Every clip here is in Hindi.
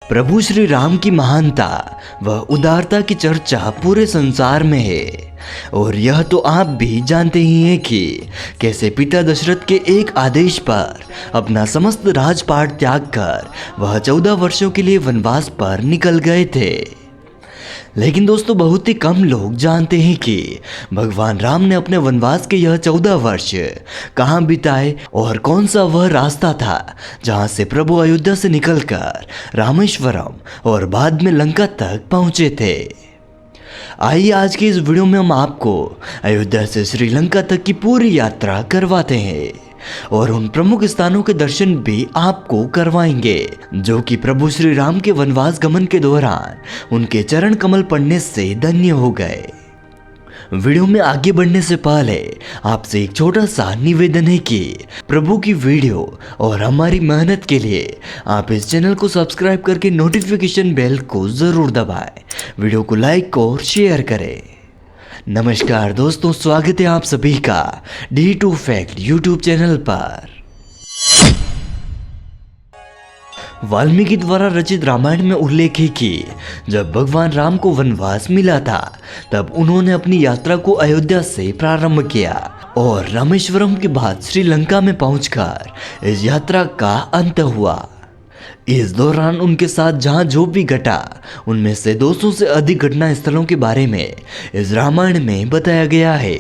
प्रभु श्री राम की महानता व उदारता की चर्चा पूरे संसार में है और यह तो आप भी जानते ही हैं कि कैसे पिता दशरथ के एक आदेश पर अपना समस्त राजपाट त्याग कर वह 14 वर्षों के लिए वनवास पर निकल गए थे। लेकिन दोस्तों, बहुत ही कम लोग जानते हैं कि भगवान राम ने अपने वनवास के यह 14 वर्ष कहाँ बिताए और कौन सा वह रास्ता था जहाँ से प्रभु अयोध्या से निकलकर रामेश्वरम और बाद में लंका तक पहुँचे थे। आइए आज के इस वीडियो में हम आपको अयोध्या से श्रीलंका तक की पूरी यात्रा करवाते हैं और उन प्रमुख स्थानों के दर्शन भी आपको करवाएंगे जो कि प्रभु श्री राम के वनवास गमन के दौरान उनके चरण कमल पड़ने से धन्य हो गए। वीडियो में आगे बढ़ने से पहले आपसे एक छोटा सा निवेदन है कि प्रभु की वीडियो और हमारी मेहनत के लिए आप इस चैनल को सब्सक्राइब करके नोटिफिकेशन बेल को जरूर दबाएं, वीडियो को लाइक और शेयर करें। नमस्कार दोस्तों, स्वागत है आप सभी का D2 फैक्ट यूट्यूब चैनल पर। वाल्मीकि द्वारा रचित रामायण में उल्लेख है कि जब भगवान राम को वनवास मिला था तब उन्होंने अपनी यात्रा को अयोध्या से प्रारंभ किया और रामेश्वरम के बाद श्रीलंका में पहुंचकर इस यात्रा का अंत हुआ। इस दौरान उनके साथ जहां जो भी घटा उनमें से 200 से अधिक घटना स्थलों के बारे में इस रामायण में बताया गया है।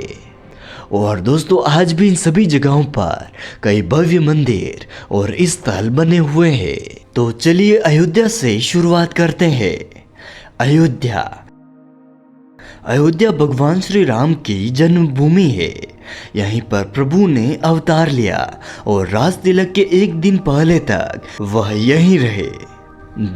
और दोस्तों, आज भी इन सभी जगहों पर कई भव्य मंदिर और स्थल बने हुए हैं। तो चलिए अयोध्या से शुरुआत करते हैं। अयोध्या भगवान श्री राम की जन्मभूमि है। यहीं पर प्रभु ने अवतार लिया और राज तिलक के एक दिन पहले तक वह यहीं रहे।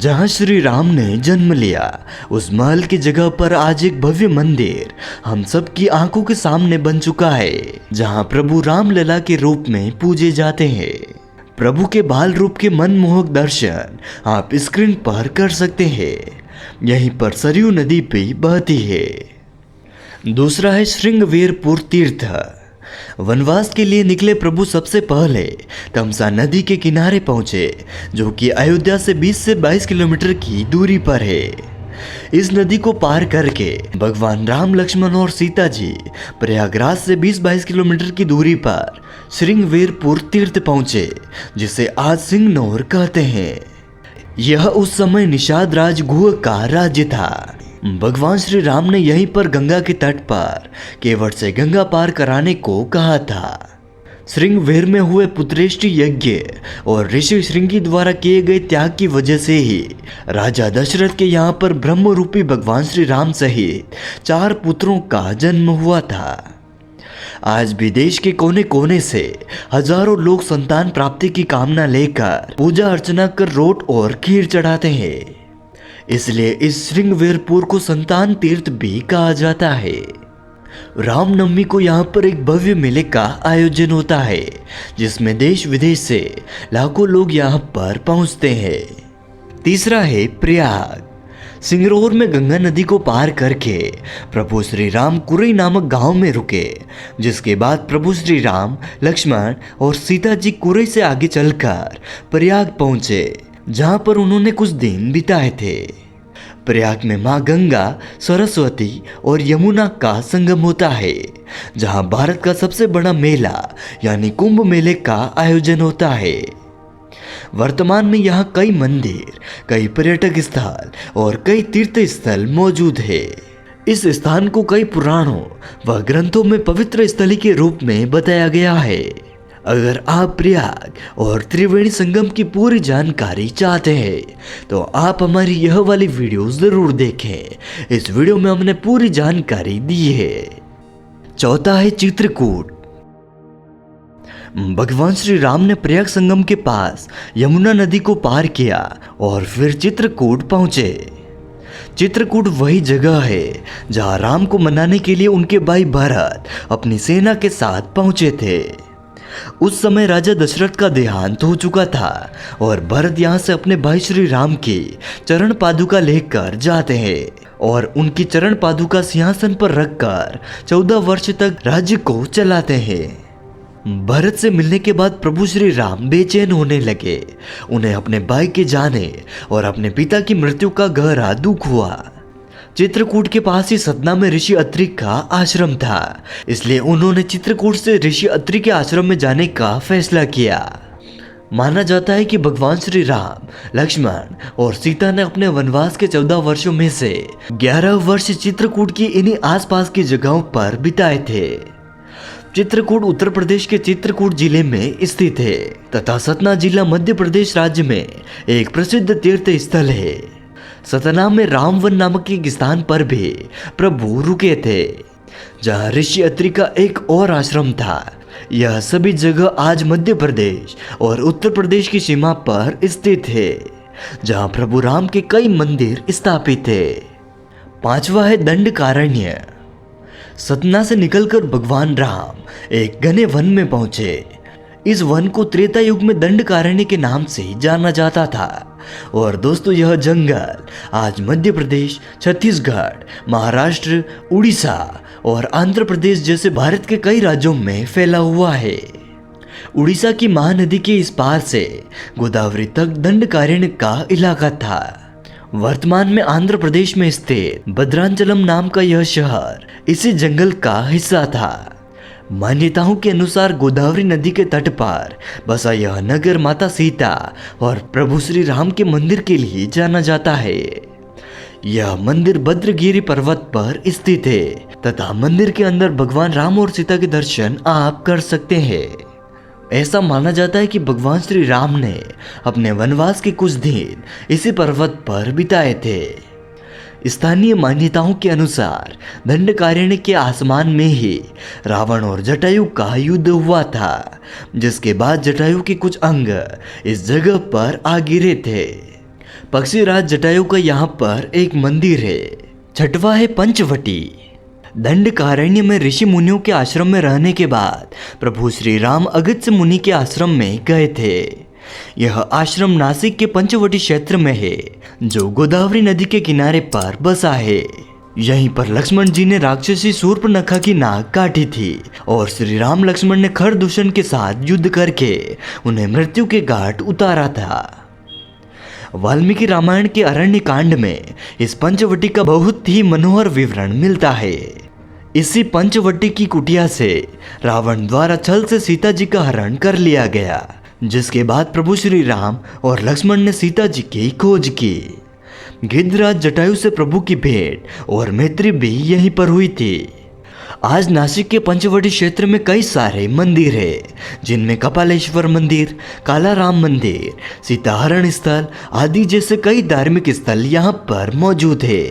जहां श्री राम ने जन्म लिया उस महल की जगह पर आज एक भव्य मंदिर हम सब की आंखों के सामने बन चुका है, जहां प्रभु रामलला के रूप में पूजे जाते हैं। प्रभु के बाल रूप के मनमोहक दर्शन आप स्क्रीन पर कर सकते हैं। यहीं पर सरयू नदी भी बहती है। दूसरा है श्रृंगवेरपुर तीर्थ। वनवास के लिए निकले प्रभु सबसे पहले तमसा नदी के किनारे पहुंचे जो कि अयोध्या से 20 से 22 किलोमीटर की दूरी पर है। इस नदी को पार करके भगवान राम, लक्ष्मण और सीता जी प्रयागराज से 20-22 किलोमीटर की दूरी पर श्रृंगवेरपुर तीर्थ पहुंचे, जिसे आज सिंगनौर कहते हैं। यह उस समय निषाद राज गुह का राज्य था। भगवान श्री राम ने यहीं पर गंगा के तट पर केवट से गंगा पार कराने को कहा था। श्रृंगवेर में हुए पुत्रेष्टि यज्ञ और ऋषि श्रृंगी द्वारा किए गए त्याग की वजह से ही राजा दशरथ के यहाँ पर ब्रह्म रूपी भगवान श्री राम सहित 4 पुत्रों का जन्म हुआ था। आज भी देश के कोने कोने से हजारों लोग संतान प्राप्ति की कामना लेकर पूजा अर्चना कर रोट और खीर चढ़ाते हैं। इसलिए इस श्रृंगवेरपुर को संतान तीर्थ भी कहा जाता है। रामनवमी को यहाँ पर एक भव्य मेले का आयोजन होता है, जिसमें देश विदेश से लाखों लोग यहाँ पर पहुँचते हैं। तीसरा है प्रयाग। सिंगरौर में गंगा नदी को पार करके प्रभु श्री राम कुरई नामक गांव में रुके, जिसके बाद प्रभु श्री राम, लक्ष्मण और सीता जी कुरई से आगे चलकर प्रयाग पहुंचे, जहां पर उन्होंने कुछ दिन बिताए थे। प्रयाग में मां गंगा, सरस्वती और यमुना का संगम होता है, जहां भारत का सबसे बड़ा मेला यानी कुंभ मेले का आयोजन होता है। वर्तमान में यहाँ कई मंदिर, कई पर्यटक स्थल और कई तीर्थ स्थल मौजूद है। इस स्थान को कई पुराणों व ग्रंथों में पवित्र स्थली के रूप में बताया गया है। अगर आप प्रयाग और त्रिवेणी संगम की पूरी जानकारी चाहते हैं तो आप हमारी यह वाली वीडियो जरूर देखें। इस वीडियो में हमने पूरी जानकारी दी है। चौथा है चित्रकूट। भगवान श्री राम ने प्रयाग संगम के पास यमुना नदी को पार किया और फिर चित्रकूट पहुंचे। चित्रकूट वही जगह है जहां राम को मनाने के लिए उनके भाई भरत अपनी सेना के साथ पहुंचे थे। उस समय राजा दशरथ का देहांत हो चुका था और भरत यहाँ से अपने भाई श्री राम की चरण पादुका लेकर जाते हैं और उनकी चरण पादुका सिंहासन पर रखकर 14 वर्ष तक राज्य को चलाते हैं। भरत से मिलने के बाद प्रभु श्री राम बेचैन होने लगे। उन्हें अपने भाई के जाने और अपने पिता की मृत्यु का गहरा दुख हुआ। चित्रकूट के पास ही सतना में ऋषि अत्रि का आश्रम था, इसलिए उन्होंने चित्रकूट से ऋषि अत्रि के आश्रम में जाने का फैसला किया। माना जाता है कि भगवान श्री राम, लक्ष्मण और सीता ने अपने वनवास के 14 वर्षों में से 11 वर्ष चित्रकूट की इन्हीं आसपास की जगहों पर बिताए थे। चित्रकूट उत्तर प्रदेश के चित्रकूट जिले में स्थित है तथा सतना जिला मध्य प्रदेश राज्य में एक प्रसिद्ध तीर्थ स्थल है। सतना में रामवन नामक एक स्थान पर भी प्रभु रुके थे, जहाँ ऋषि अत्रि का एक और आश्रम था। यह सभी जगह आज मध्य प्रदेश और उत्तर प्रदेश की सीमा पर स्थित है, जहाँ प्रभु राम के कई मंदिर स्थापित है। 5वां है दंडकारण्य। सतना से निकलकर भगवान राम एक घने वन में पहुंचे। इस वन को त्रेता युग में दंडकारण्य के नाम से जाना जाता था। और दोस्तों, यह जंगल आज मध्य प्रदेश, छत्तीसगढ़, महाराष्ट्र, उड़ीसा और आंध्र प्रदेश जैसे भारत के कई राज्यों में फैला हुआ है। उड़ीसा की महानदी के इस पार से गोदावरी तक दंडकारण्य का इलाका था। वर्तमान में आंध्र प्रदेश में स्थित भद्रांचलम नाम का यह शहर इसी जंगल का हिस्सा था। मान्यताओं के अनुसार गोदावरी नदी के तट पर बसा यह नगर माता सीता और प्रभु श्री राम के मंदिर के लिए जाना जाता है। यह मंदिर भद्रगिरि पर्वत पर स्थित है तथा मंदिर के अंदर भगवान राम और सीता के दर्शन आप कर सकते हैं। ऐसा माना जाता है कि भगवान श्री राम ने अपने वनवास के कुछ दिन इसी पर्वत पर बिताए थे। स्थानीय मान्यताओं के अनुसार दंडकारण्य के आसमान में ही रावण और जटायु का युद्ध हुआ था, जिसके बाद जटायु के कुछ अंग इस जगह पर आ गिरे थे। पक्षीराज जटायु का यहाँ पर एक मंदिर है। 6वां है पंचवटी। दंडकारण्य में ऋषि मुनियों के आश्रम में रहने के बाद प्रभु श्री राम अगस्त्य मुनि के आश्रम में गए थे। यह आश्रम नासिक के पंचवटी क्षेत्र में है, जो गोदावरी नदी के किनारे पर बसा है। यहीं पर लक्ष्मण जी ने राक्षसी शूर्पणखा की नाक काटी थी और श्री राम लक्ष्मण ने खरदूषण के साथ युद्ध करके उन्हें मृत्यु के घाट उतारा था। वाल्मीकि रामायण के अरण्य कांड में इस पंचवटी का बहुत ही मनोहर विवरण मिलता है। इसी पंचवटी की कुटिया से रावण द्वारा छल से सीता जी का हरण कर लिया गया, जिसके बाद प्रभु श्री राम और लक्ष्मण ने सीता जी की खोज की। गिद्धराज जटायु से प्रभु की भेंट और मैत्री भी यहीं पर हुई थी। आज नासिक के पंचवटी क्षेत्र में कई सारे मंदिर हैं, जिनमें कपालेश्वर मंदिर, कालाराम मंदिर, सीताहरण स्थल आदि जैसे कई धार्मिक स्थल यहाँ पर मौजूद है,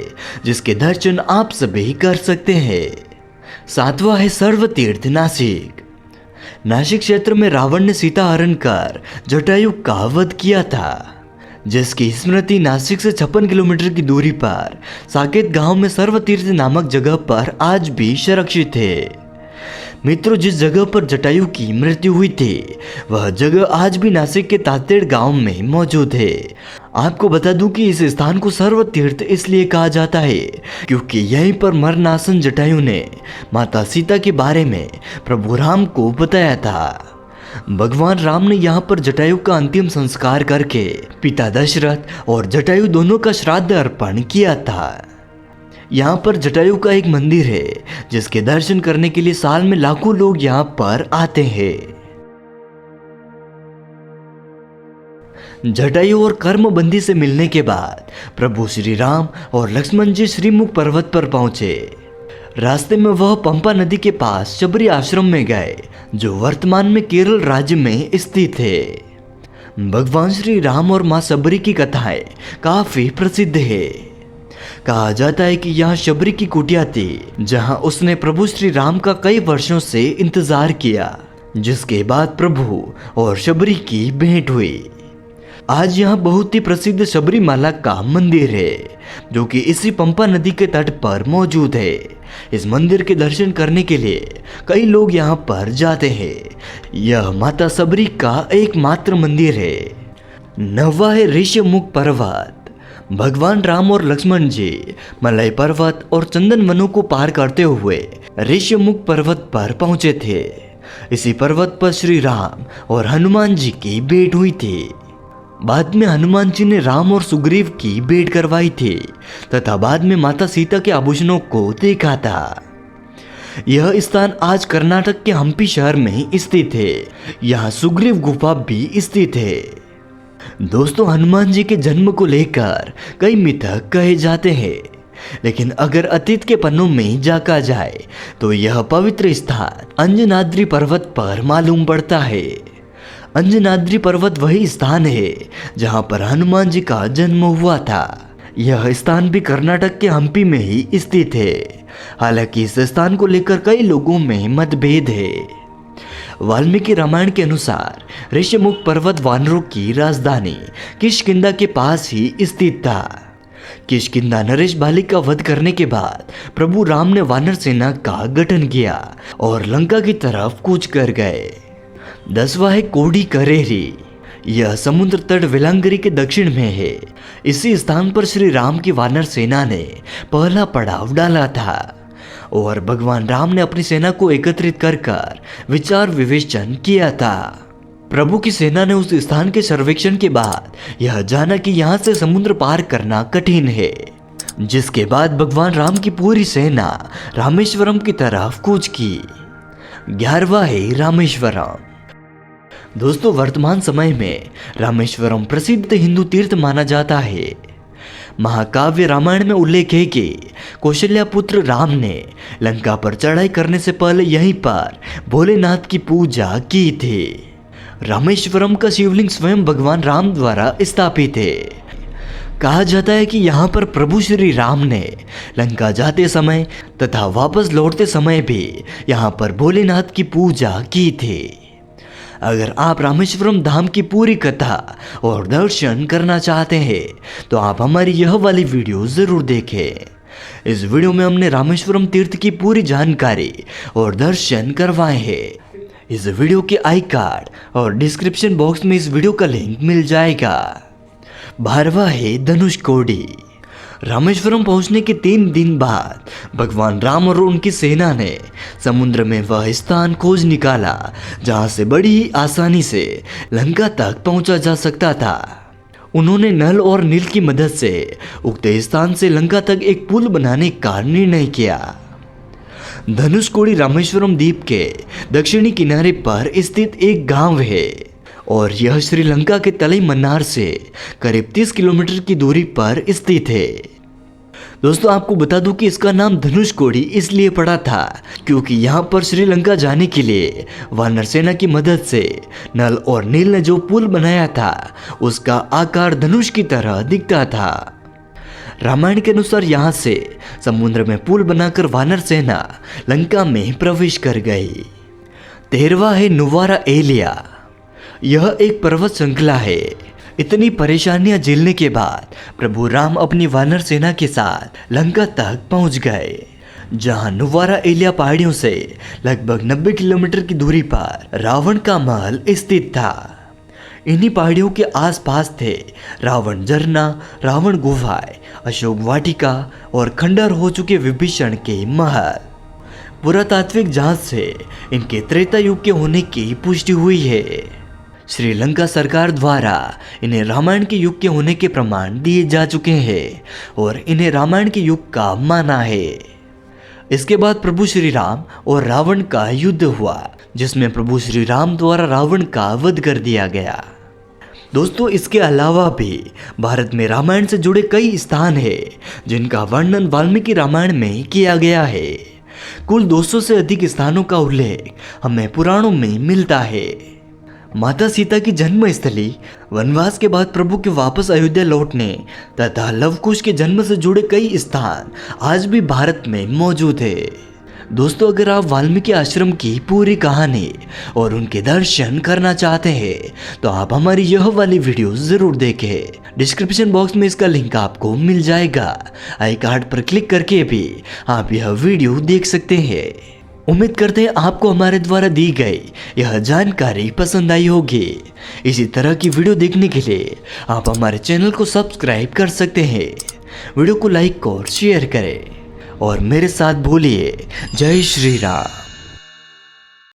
जिसके दर्शन आप सभी कर सकते हैं। 7वां है सर्वतीर्थ नासिक। नासिक क्षेत्र में रावण ने सीता हरण कर जटायु का वध किया था, जिसकी स्मृति नासिक से 56 किलोमीटर की दूरी पर साकेत गांव में सर्वतीर्थ नामक जगह पर आज भी संरक्षित है। मित्रों, जिस जगह पर जटायु की मृत्यु हुई थी वह जगह आज भी नासिक के तातेड़ गांव में मौजूद है। आपको बता दूं कि इस स्थान को सर्वतीर्थ इसलिए कहा जाता है क्योंकि यहीं पर मरणासन जटायु ने माता सीता के बारे में प्रभु राम को बताया था। भगवान राम ने यहाँ पर जटायु का अंतिम संस्कार करके पिता दशरथ और जटायु दोनों का श्राद्ध अर्पण किया था। यहाँ पर जटायु का एक मंदिर है, जिसके दर्शन करने के लिए साल में लाखों लोग यहाँ पर आते हैं। जटायु और कर्मबंदी से मिलने के बाद प्रभु श्री राम और लक्ष्मण जी श्रीमुख पर्वत पर पहुंचे। रास्ते में वह पंपा नदी के पास शबरी आश्रम में गए, जो वर्तमान में केरल राज्य में स्थित है। भगवान श्री राम और मां शबरी की कथाएं काफी प्रसिद्ध है। कहा जाता है कि यहाँ शबरी की कुटिया थी, जहाँ उसने प्रभु श्री राम का कई वर्षों से इंतजार किया, जिसके बाद प्रभु और शबरी की भेंट हुई। आज यहाँ बहुत ही प्रसिद्ध शबरीमाला का मंदिर है, जो कि इसी पंपा नदी के तट पर मौजूद है। इस मंदिर के दर्शन करने के लिए कई लोग यहाँ पर जाते हैं। यह माता शबरी का एकमात्र मंदिर है। 9वां है ऋषमुख पर्वत। भगवान राम और लक्ष्मण जी मलय पर्वत और चंदन वनों को पार करते हुए ऋषमुख पर्वत पर पहुंचे थे। इसी पर्वत पर श्री राम और हनुमान जी की भेंट हुई थी। बाद में हनुमान जी ने राम और सुग्रीव की भेंट करवाई थी तथा बाद में माता सीता के आभूषणों को देखा था। यह स्थान आज कर्नाटक के हम्पी शहर में स्थित है। यहाँ सुग्रीव गुफा भी स्थित है। दोस्तों, हनुमान जी के जन्म को लेकर कई मिथक कहे जाते हैं, लेकिन अगर अतीत के पन्नों में झांका जाए तो यह पवित्र स्थान अंजनाद्रि पर्वत पर मालूम पड़ता है। अंजनाद्रि पर्वत वही स्थान है जहां पर हनुमान जी का जन्म हुआ था। यह स्थान भी कर्नाटक के हम्पी में ही स्थित है। हालांकि इस स्थान को लेकर कई लोगों में मतभेद है। वाल्मीकि रामायण के अनुसार ऋषिमुख पर्वत वानरों की राजधानी किष्किंधा के पास ही स्थित था। किष्किंधा नरेश बाली का वध करने के बाद प्रभु राम ने वानर सेना का गठन किया और लंका की तरफ कूच कर गए। 10वां है कोडी करेरी। यह समुद्र तट वेलांगरी के दक्षिण में है। इसी स्थान पर श्री राम की वानर सेना ने पहला पड़ाव डाला था और भगवान राम ने अपनी सेना को एकत्रित कर विचार विवेचन किया था। प्रभु की सेना ने उस स्थान के सर्वेक्षण के बाद यह जाना कि यहाँ से समुद्र पार करना कठिन है, जिसके बाद भगवान राम की पूरी सेना रामेश्वरम की तरफ कूच की। 11वां है रामेश्वरम। दोस्तों, वर्तमान समय में रामेश्वरम प्रसिद्ध हिंदू तीर्थ माना जाता है। महाकाव्य रामायण में उल्लेख है कि कौशल्या पुत्र राम ने लंका पर चढ़ाई करने से पहले यहीं पर भोलेनाथ की पूजा की थी। रामेश्वरम का शिवलिंग स्वयं भगवान राम द्वारा स्थापित है। कहा जाता है कि यहाँ पर प्रभु श्री राम ने लंका जाते समय तथा वापस लौटते समय भी यहाँ पर भोलेनाथ की पूजा की थी। अगर आप रामेश्वरम धाम की पूरी कथा और दर्शन करना चाहते हैं तो आप हमारी यह वाली वीडियो ज़रूर देखें। इस वीडियो में हमने रामेश्वरम तीर्थ की पूरी जानकारी और दर्शन करवाए हैं। इस वीडियो के आई कार्ड और डिस्क्रिप्शन बॉक्स में इस वीडियो का लिंक मिल जाएगा। 12वां है धनुषकोडी। रामेश्वरम पहुंचने के 3 दिन बाद भगवान राम और उनकी सेना ने समुद्र में वह स्थान खोज निकाला जहां से बड़ी ही आसानी से लंका तक पहुंचा जा सकता था। उन्होंने नल और नील की मदद से उक्त स्थान से लंका तक एक पुल बनाने का निर्णय किया। धनुषकोडी रामेश्वरम द्वीप के दक्षिणी किनारे पर स्थित एक गांव है और यह श्रीलंका के तलई मन्नार से करीब 30 किलोमीटर की दूरी पर स्थित है। दोस्तों, आपको बता दूं कि इसका नाम धनुषकोडी इसलिए पड़ा था क्योंकि यहाँ पर श्रीलंका जाने के लिए वानर सेना की मदद से नल और नील ने जो पुल बनाया था उसका आकार धनुष की तरह दिखता था। रामायण के अनुसार यहाँ से समुद्र में पुल बनाकर वानर सेना लंका में प्रवेश कर गई। 13वां है नुवारा एलिया। यह एक पर्वत श्रृंखला है। इतनी परेशानियां झेलने के बाद प्रभु राम अपनी वानर सेना के साथ लंका तक पहुंच गए, जहां नुवारा एलिया पहाड़ियों से लगभग 90 किलोमीटर की दूरी पर रावण का महल स्थित था। इन्हीं पहाड़ियों के आसपास थे रावण झरना, रावण गुफाएं, अशोक वाटिका और खंडर हो चुके विभीषण के महल। पुरातात्विक जांच से इनके त्रेता युग के होने की पुष्टि हुई है। श्रीलंका सरकार द्वारा इन्हें रामायण के युग के होने के प्रमाण दिए जा चुके हैं और इन्हें रामायण के युग का माना है। इसके बाद प्रभु श्री राम और रावण का युद्ध हुआ, जिसमें प्रभु श्री राम द्वारा रावण का वध कर दिया गया। दोस्तों, इसके अलावा भी भारत में रामायण से जुड़े कई स्थान हैं जिनका वर्णन वाल्मीकि रामायण में किया गया है। कुल 200 से अधिक स्थानों का उल्लेख हमें पुराणों में मिलता है। माता सीता की जन्म स्थली, वनवास के बाद प्रभु के वापस अयोध्या लौटने तथा लवकुश के जन्म से जुड़े कई स्थान आज भी भारत में मौजूद है। दोस्तों, अगर आप वाल्मीकि आश्रम की पूरी कहानी और उनके दर्शन करना चाहते हैं तो आप हमारी यह वाली वीडियो जरूर देखें। डिस्क्रिप्शन बॉक्स में इसका लिंक आपको मिल जाएगा। आई कार्ड पर क्लिक करके भी आप यह वीडियो देख सकते हैं। उम्मीद करते हैं आपको हमारे द्वारा दी गई यह जानकारी पसंद आई होगी। इसी तरह की वीडियो देखने के लिए आप हमारे चैनल को सब्सक्राइब कर सकते हैं। वीडियो को लाइक और शेयर करें और मेरे साथ बोलिए जय श्री राम।